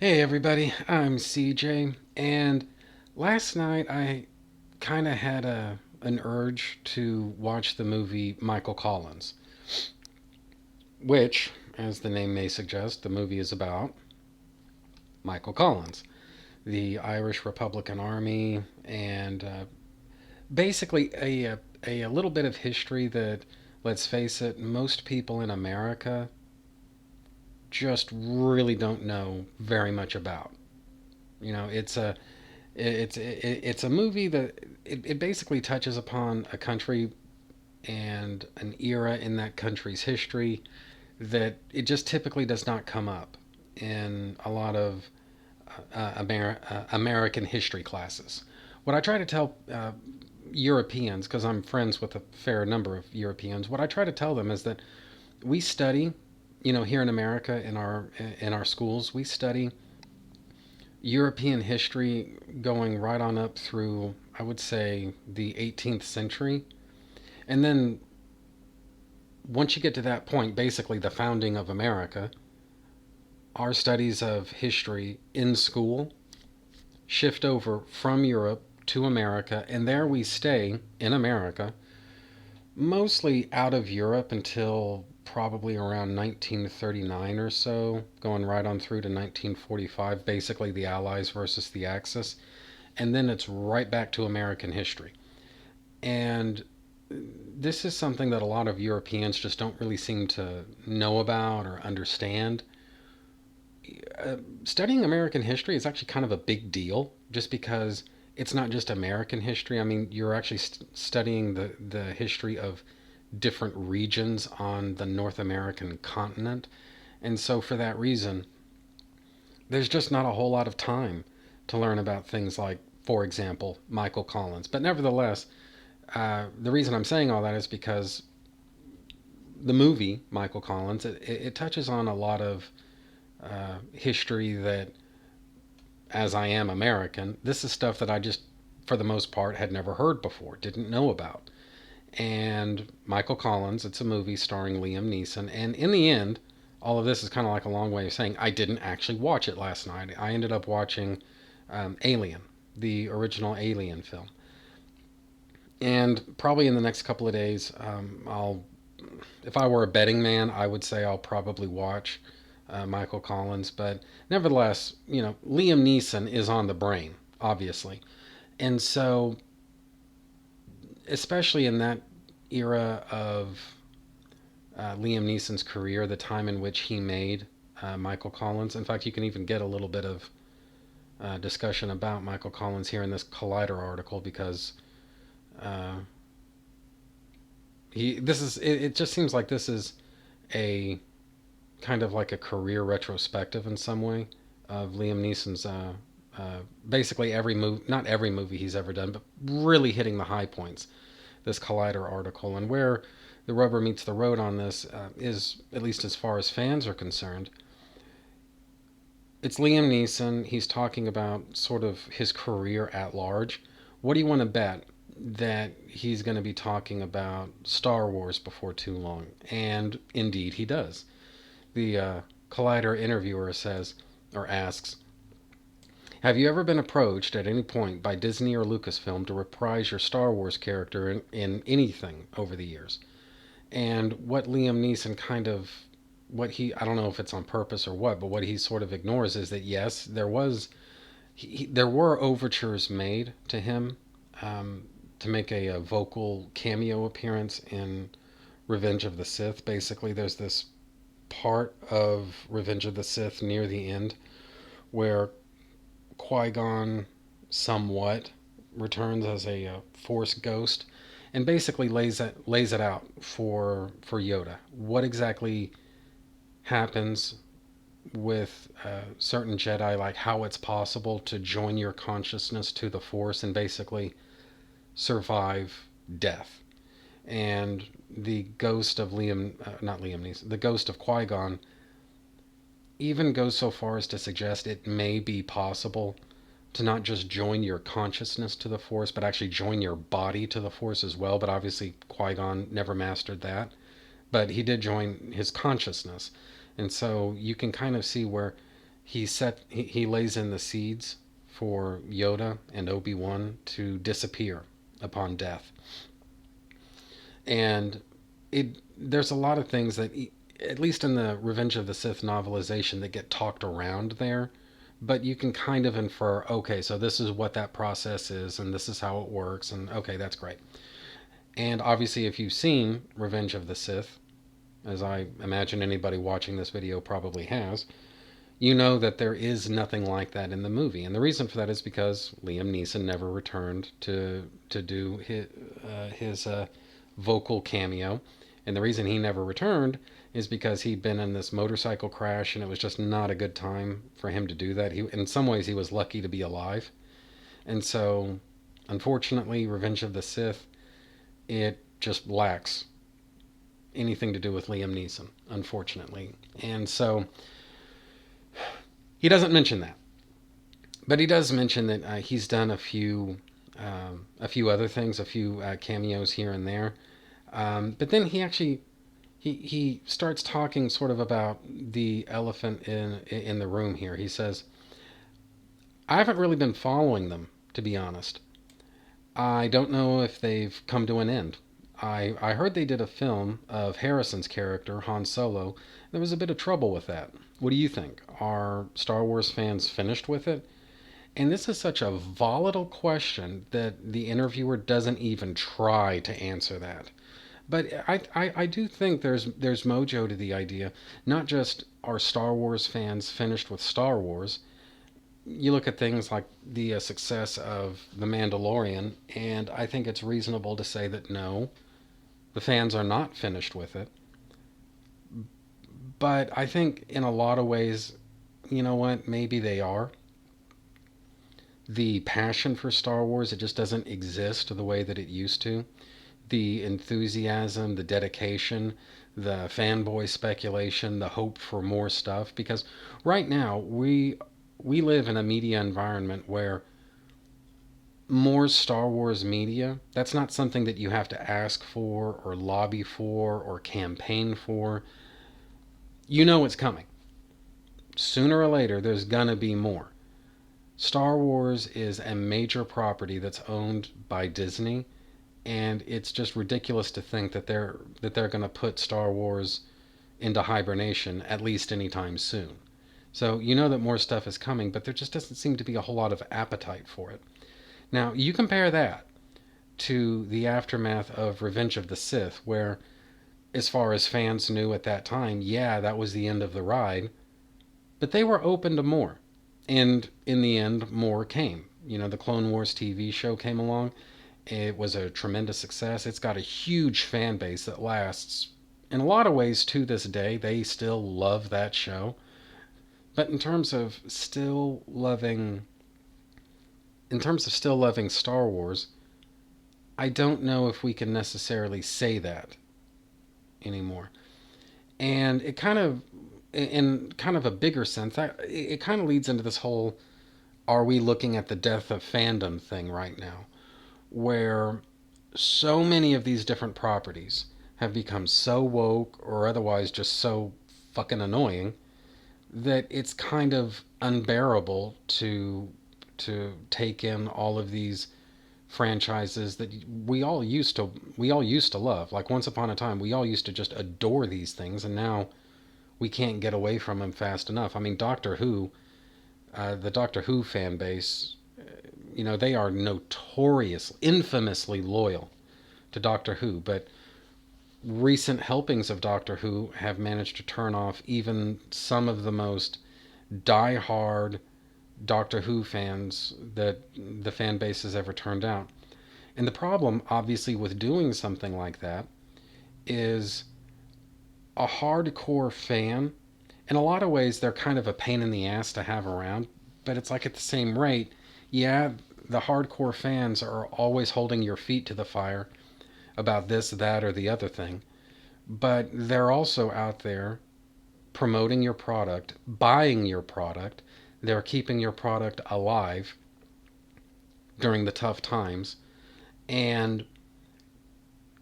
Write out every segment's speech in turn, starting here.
Hey everybody, I'm CJ, and last night I kind of had an urge to watch the movie Michael Collins, which, as the name may suggest, the movie is about Michael Collins, the Irish Republican Army, and basically a little bit of history that, let's face it, most people in America just really don't know very much about. It's a movie that it basically touches upon a country and an era in that country's history that it just typically does not come up in a lot of American history classes. What I try to tell Europeans, because I'm friends with a fair number of Europeans, what I try to tell them is that we study, here in America in our schools, we study European history going right on up through, I would say, the 18th century. And then once you get to that point, basically the founding of America, our studies of history in school shift over from Europe to America, and there we stay in America, mostly out of Europe until probably around 1939 or so, going right on through to 1945, basically the Allies versus the Axis. And then it's right back to American history. And this is something that a lot of Europeans just don't really seem to know about or understand. Studying American history is actually kind of a big deal just because it's not just American history. I mean, you're actually studying the history of different regions on the North American continent. And so, for that reason, there's just not a whole lot of time to learn about things like, for example, Michael Collins. But nevertheless, the reason I'm saying all that is because the movie Michael Collins it touches on a lot of history that, as I am American, this is stuff that I just, for the most part, had never heard before, didn't know about. And Michael Collins, it's a movie starring Liam Neeson, and in the end, all of this is kind of like a long way of saying I didn't actually watch it last night. I ended up watching Alien, the original Alien film. And probably in the next couple of days, if I were a betting man, I would say I'll probably watch Michael Collins. But nevertheless, Liam Neeson is on the brain, obviously. And so, especially in that era of Liam Neeson's career, the time in which he made Michael Collins. In fact, you can even get a little bit of discussion about Michael Collins here in this Collider article because uh, it just seems like this is a kind of like a career retrospective in some way of Liam Neeson's basically every movie, not every movie he's ever done, but really hitting the high points. This Collider article, and where the rubber meets the road on this is, at least as far as fans are concerned, it's Liam Neeson. He's talking about sort of his career at large. What do you want to bet that he's going to be talking about Star Wars before too long? And indeed, he does. The Collider interviewer says, or asks, have you ever been approached at any point by Disney or Lucasfilm to reprise your Star Wars character in anything over the years? And what Liam Neeson kind of, I don't know if it's on purpose or what, but what he sort of ignores is that yes, there were overtures made to him to make a vocal cameo appearance in Revenge of the Sith. Basically, there's this part of Revenge of the Sith near the end where Qui-gon somewhat returns as a Force ghost and basically lays it out for Yoda. What exactly happens with certain Jedi, like how it's possible to join your consciousness to the Force and basically survive death. And the ghost of not Liam Neeson, the ghost of Qui-Gon even goes so far as to suggest it may be possible to not just join your consciousness to the Force, but actually join your body to the Force as well. But obviously, Qui-Gon never mastered that. But he did join his consciousness. And so you can kind of see where he lays in the seeds for Yoda and Obi-Wan to disappear upon death. And there's a lot of things that, at least in the Revenge of the Sith novelization, that get talked around there, but you can kind of infer, okay, so this is what that process is, and this is how it works, and okay, that's great. And obviously, if you've seen Revenge of the Sith, as I imagine anybody watching this video probably has, you know that there is nothing like that in the movie. And the reason for that is because Liam Neeson never returned to do his vocal cameo. And the reason he never returned is because he'd been in this motorcycle crash and it was just not a good time for him to do that. In some ways, he was lucky to be alive. And so, unfortunately, Revenge of the Sith, it just lacks anything to do with Liam Neeson, unfortunately. And so, he doesn't mention that. But he does mention that he's done a few other things, a few cameos here and there. But then he starts talking sort of about the elephant in the room here. He says, "I haven't really been following them, to be honest. I don't know if they've come to an end. I heard they did a film of Harrison's character, Han Solo. There was a bit of trouble with that. What do you think? Are Star Wars fans finished with it?" And this is such a volatile question that the interviewer doesn't even try to answer that. But I do think there's mojo to the idea. Not just are Star Wars fans finished with Star Wars. You look at things like the success of The Mandalorian, and I think it's reasonable to say that no, the fans are not finished with it. But I think in a lot of ways, you know what, maybe they are. The passion for Star Wars, it just doesn't exist the way that it used to. The enthusiasm, the dedication, the fanboy speculation, the hope for more stuff. Because right now we live in a media environment where more Star Wars media, that's not something that you have to ask for or lobby for or campaign for. You know it's coming. Sooner or later, there's gonna be more. Star Wars is a major property that's owned by Disney, and it's just ridiculous to think that they're going to put Star Wars into hibernation at least anytime soon. So you know that more stuff is coming, but there just doesn't seem to be a whole lot of appetite for it. Now, you compare that to the aftermath of Revenge of the Sith, where, as far as fans knew at that time, yeah, that was the end of the ride, but they were open to more. And in the end, more came. You know, the Clone Wars TV show came along. It was a tremendous success. It's got a huge fan base that lasts, in a lot of ways, to this day. They still love that show. But in terms of still loving Star Wars, I don't know if we can necessarily say that anymore. And it kind of, in kind of a bigger sense, it kind of leads into this whole, are we looking at the death of fandom thing right now? Where so many of these different properties have become so woke or otherwise just so fucking annoying that it's kind of unbearable to take in all of these franchises that we all used to love. Like once upon a time, we all used to just adore these things, and now we can't get away from them fast enough. I mean, Doctor Who, the Doctor Who fan base, you know, they are notorious, infamously loyal to Doctor Who, but recent helpings of Doctor Who have managed to turn off even some of the most die-hard Doctor Who fans that the fan base has ever turned out. And the problem, obviously, with doing something like that is a hardcore fan. In a lot of ways, they're kind of a pain in the ass to have around, but it's like at the same rate, yeah, the hardcore fans are always holding your feet to the fire about this, that, or the other thing, but they're also out there promoting your product, buying your product. They're keeping your product alive during the tough times. And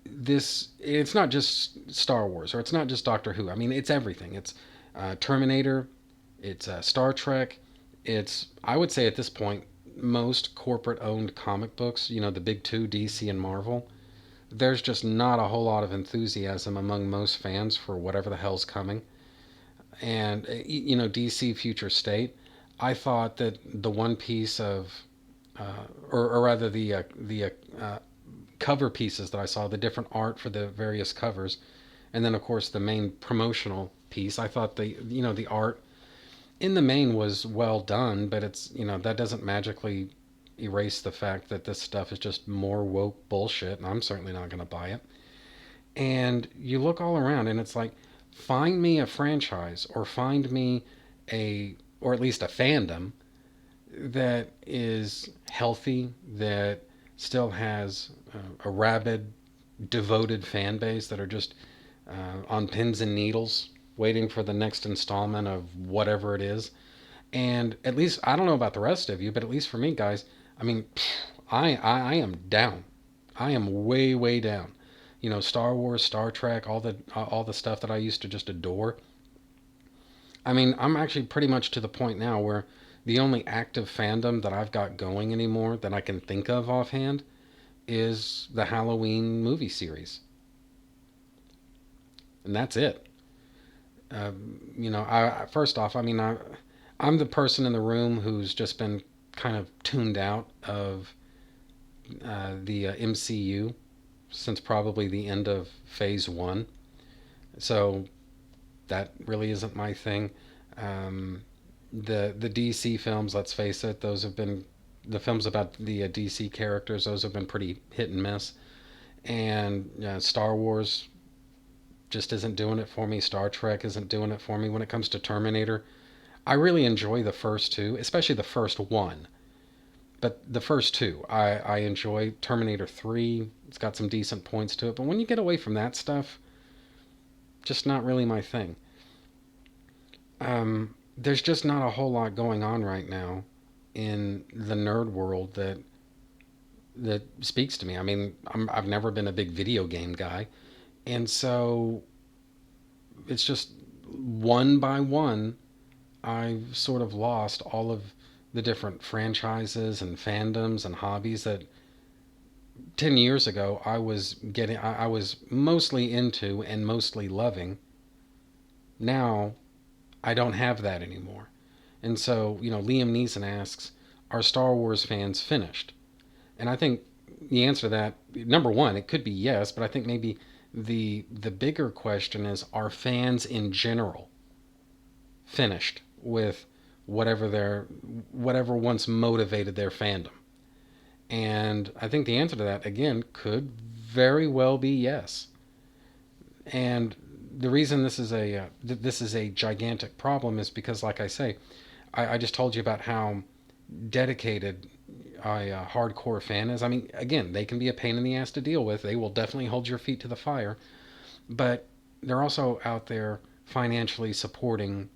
it's not just Star Wars or it's not just Doctor Who. I mean, it's everything. It's Terminator It's Star Trek. It's, I would say at this point, most corporate owned comic books, the big two, DC and Marvel, there's just not a whole lot of enthusiasm among most fans for whatever the hell's coming. And, DC Future State, I thought that the one piece of, or rather the cover pieces that I saw, the different art for the various covers, and then of course the main promotional piece, I thought the art in the main was well done, but it's, that doesn't magically erase the fact that this stuff is just more woke bullshit, and I'm certainly not going to buy it. And you look all around, and it's like, find me a franchise, or find me or at least a fandom that is healthy, that still has a rabid, devoted fan base that are just on pins and needles waiting for the next installment of whatever it is. And at least, I don't know about the rest of you, but at least for me, guys, I mean, I am down. I am way, way down. Star Wars, Star Trek, all the stuff that I used to just adore. I mean, I'm actually pretty much to the point now where the only active fandom that I've got going anymore that I can think of offhand is the Halloween movie series, and that's it. I first off, I mean, I'm the person in the room who's just been kind of tuned out of the MCU since probably the end of Phase One, so that really isn't my thing. Um, the DC films, let's face it, those have been the films about the DC characters. Those have been pretty hit and miss. And Star Wars just isn't doing it for me. Star Trek isn't doing it for me. When it comes to Terminator, I really enjoy the first two, especially the first one. But the first two, I enjoy. Terminator 3, it's got some decent points to it. But when you get away from that stuff, just not really my thing. There's just not a whole lot going on right now in the nerd world that speaks to me. I mean, I've never been a big video game guy, and so it's just one by one, I've sort of lost all of the different franchises and fandoms and hobbies that 10 years ago I was mostly into and mostly loving. Now I don't have that anymore. And so, Liam Neeson asks, are Star Wars fans finished? And I think the answer to that, number one, it could be yes, but I think maybe the bigger question is, are fans in general finished with whatever once motivated their fandom? And I think the answer to that, again, could very well be yes. And the reason this is a gigantic problem is because, like I say, I just told you about how dedicated a hardcore fan is. I mean, again, they can be a pain in the ass to deal with. They will definitely hold your feet to the fire, but they're also out there financially supporting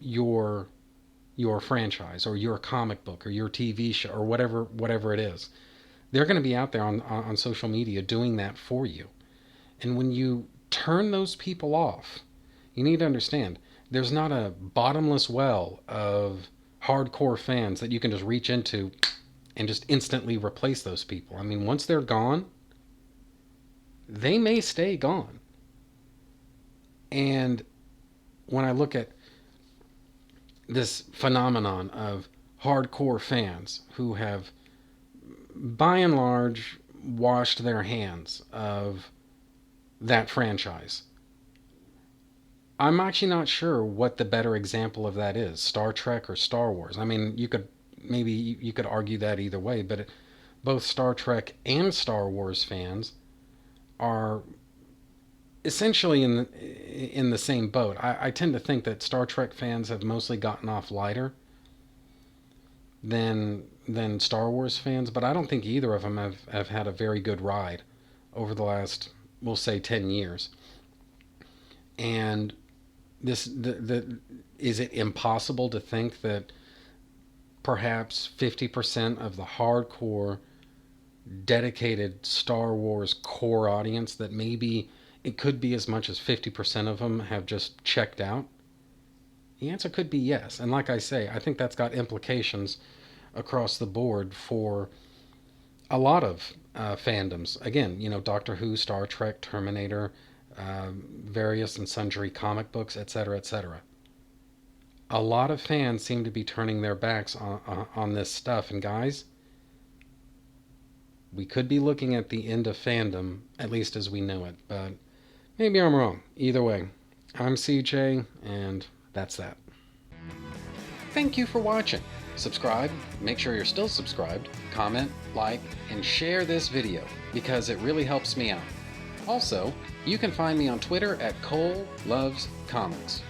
your franchise or your comic book or your TV show or whatever it is. They're going to be out there on social media doing that for you. And when you turn those people off, you need to understand there's not a bottomless well of hardcore fans that you can just reach into and just instantly replace those people. I mean, once they're gone, they may stay gone. And when I look at this phenomenon of hardcore fans who have, by and large, washed their hands of that franchise, I'm actually not sure what the better example of that is, Star Trek or Star Wars. I mean, you could argue that either way, but both Star Trek and Star Wars fans are essentially in the same boat. I tend to think that Star Trek fans have mostly gotten off lighter than Star Wars fans, but I don't think either of them have had a very good ride over the last, we'll say, 10 years. And is it impossible to think that perhaps 50% of the hardcore dedicated Star Wars core audience, that maybe it could be as much as 50% of them have just checked out? The answer could be yes. And like I say, I think that's got implications across the board for a lot of fandoms. Again, Doctor Who, Star Trek, Terminator, various and sundry comic books, etc., etc. A lot of fans seem to be turning their backs on this stuff. And guys, we could be looking at the end of fandom, at least as we know it. But maybe I'm wrong. Either way, I'm CJ, and that's that. Thank you for watching. Subscribe, make sure you're still subscribed, comment, like, and share this video because it really helps me out. Also, you can find me on Twitter at Cole Loves Comics.